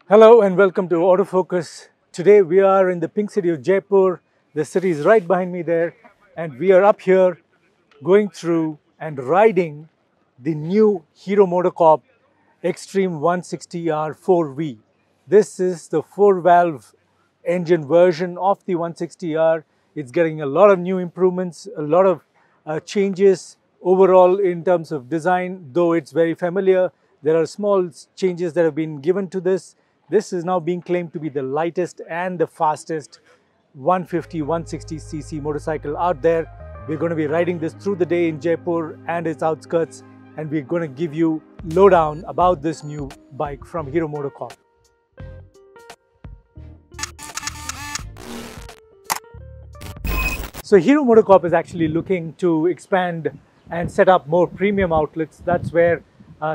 Hello and welcome to Autofocus. Today we are in the pink city of Jaipur. The city is right behind me there, and we are up here going through and riding the new Hero MotoCorp Xtreme 160R 4V. This is the 4-valve engine version of the 160R. It's getting a lot of new improvements, a lot of changes overall in terms of design, though it's very familiar. There are small changes that have been given to this. This is now being claimed to be the lightest and the fastest 150, 160cc motorcycle out there. We're going to be riding this through the day in Jaipur and its outskirts, and we're going to give you lowdown about this new bike from Hero MotoCorp. So Hero MotoCorp is actually looking to expand and set up more premium outlets. That's where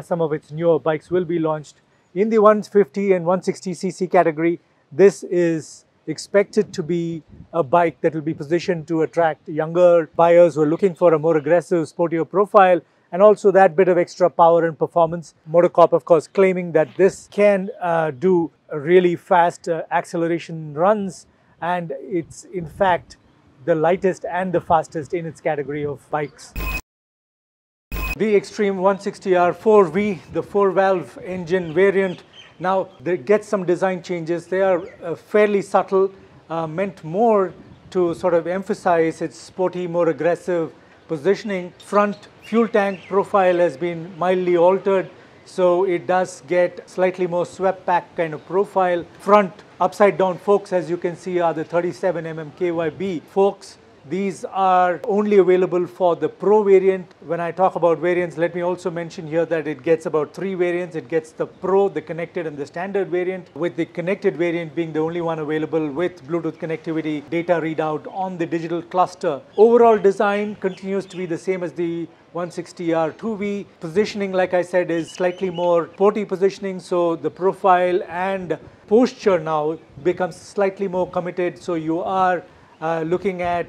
some of its newer bikes will be launched. In the 150 and 160cc category, this is expected to be a bike that will be positioned to attract younger buyers who are looking for a more aggressive, sportier profile, and also that bit of extra power and performance. MotoCorp, of course, claiming that this can do really fast acceleration runs, and it's in fact the lightest and the fastest in its category of bikes. The Xtreme 160R 4V, the 4-valve engine variant. Now, they get some design changes. They are fairly subtle, meant more to sort of emphasize its sporty, more aggressive positioning. Front fuel tank profile has been mildly altered, so it does get slightly more swept back kind of profile. Front upside down forks, as you can see, are the 37mm KYB forks. These are only available for the Pro variant. When I talk about variants, let me also mention here that it gets about 3 variants. It gets the Pro, the connected, and the standard variant, with the connected variant being the only one available with Bluetooth connectivity, data readout on the digital cluster. Overall design continues to be the same as the 160R 2V. Positioning, like I said, is slightly more sporty positioning, so the profile and posture now becomes slightly more committed, so you are looking at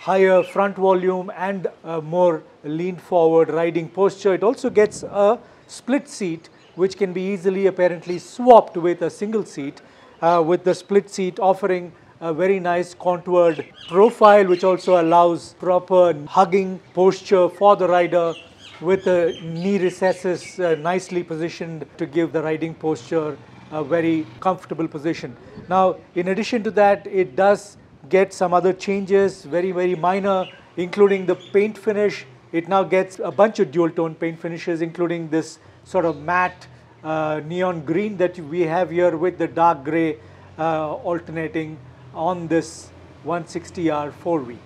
higher front volume and more lean forward riding posture. It also gets a split seat, which can be easily apparently swapped with a single seat, with the split seat offering a very nice contoured profile, which also allows proper hugging posture for the rider, with the knee recesses nicely positioned to give the riding posture a very comfortable position. Now, in addition to that, it does get some other changes, very minor, including the paint finish. It now gets a bunch of dual tone paint finishes, including this sort of matte neon green that we have here, with the dark gray alternating on this 160R 4V.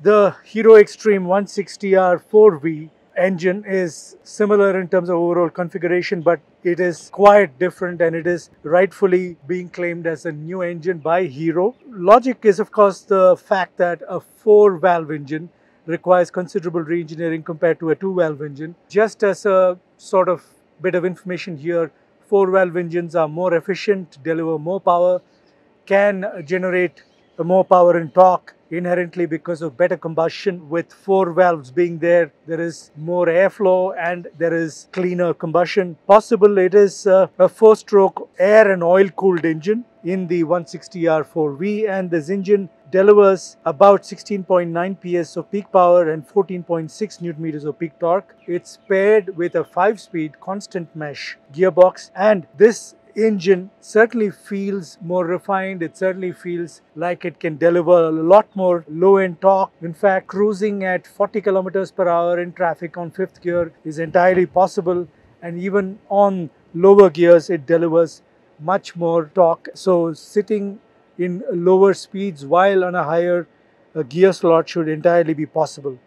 The Hero Xtreme 160R 4V engine is similar in terms of overall configuration, but it is quite different, and it is rightfully being claimed as a new engine by Hero. Logic is, of course, the fact that a 4-valve engine requires considerable re-engineering compared to a 2-valve engine. Just as a sort of bit of information here, 4-valve engines are more efficient, deliver more power, can generate more power and torque inherently because of better combustion. With 4 valves being there, there is more airflow and there is cleaner combustion possible. It is a 4-stroke air and oil cooled engine in the 160R 4V, and this engine delivers about 16.9 PS of peak power and 14.6 Newton meters of peak torque. It's paired with a 5-speed constant mesh gearbox, and this engine certainly feels more refined. It certainly feels like it can deliver a lot more low-end torque. In fact, cruising at 40 kilometers per hour in traffic on 5th gear is entirely possible, and even on lower gears it delivers much more torque. So sitting in lower speeds while on a higher gear slot should entirely be possible.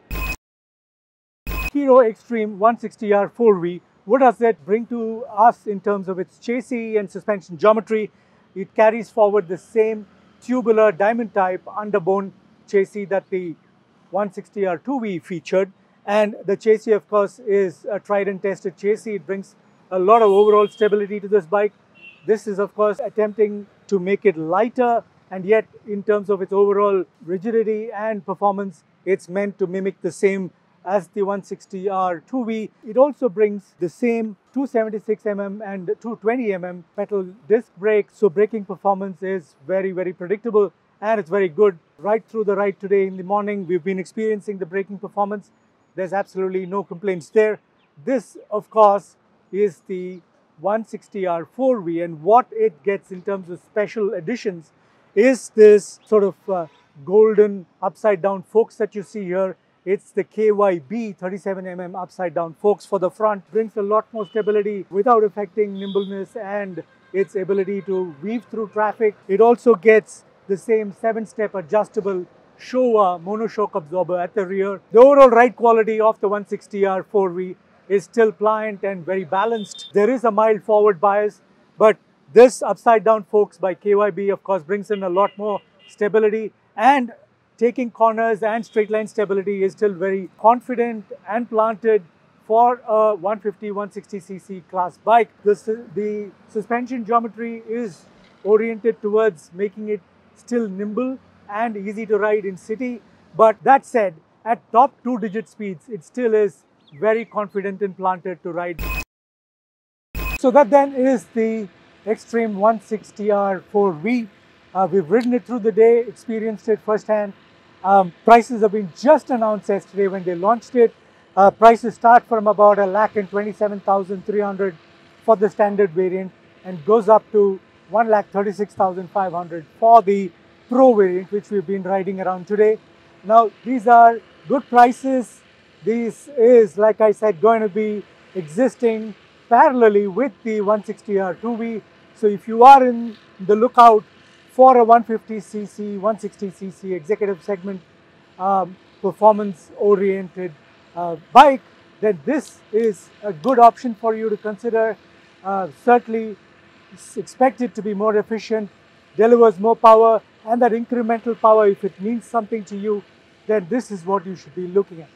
Hero Xtreme 160R 4V, what does that bring to us in terms of its chassis and suspension geometry? It carries forward the same tubular diamond type underbone chassis that the 160R 2V featured, and the chassis, of course, is a tried and tested chassis. It brings a lot of overall stability to this bike. This is, of course, attempting to make it lighter, and yet in terms of its overall rigidity and performance, it's meant to mimic the same as the 160R 2V. It also brings the same 276mm and 220mm pedal disc brakes, so braking performance is very, very predictable and it's very good. Right through the ride today in the morning, we've been experiencing the braking performance. There's absolutely no complaints there. This, of course, is the 160R 4V, and what it gets in terms of special additions is this sort of golden upside down forks that you see here. It's the KYB 37mm upside down forks for the front. Brings a lot more stability without affecting nimbleness and its ability to weave through traffic. It also gets the same 7-step adjustable Showa monoshock absorber at the rear. The overall ride quality of the 160R 4V is still pliant and very balanced. There is a mild forward bias, but this upside down forks by KYB of course brings in a lot more stability, and taking corners and straight line stability is still very confident and planted for a 150, 160cc class bike. The suspension geometry is oriented towards making it still nimble and easy to ride in city. But that said, at top 2-digit speeds, it still is very confident and planted to ride. So that then is the Xtreme 160R 4V. We've ridden it through the day, experienced it firsthand. Prices have been just announced yesterday when they launched it. Prices start from about 1,27,300 for the standard variant and goes up to 1,36,500 for the Pro variant, which we've been riding around today. Now, these are good prices. This is, like I said, going to be existing parallelly with the 160R 2V. So if you are in the lookout for a 150cc, 160cc executive segment performance-oriented bike, then this is a good option for you to consider. Certainly, it's expected to be more efficient, delivers more power, and that incremental power, if it means something to you, then this is what you should be looking at.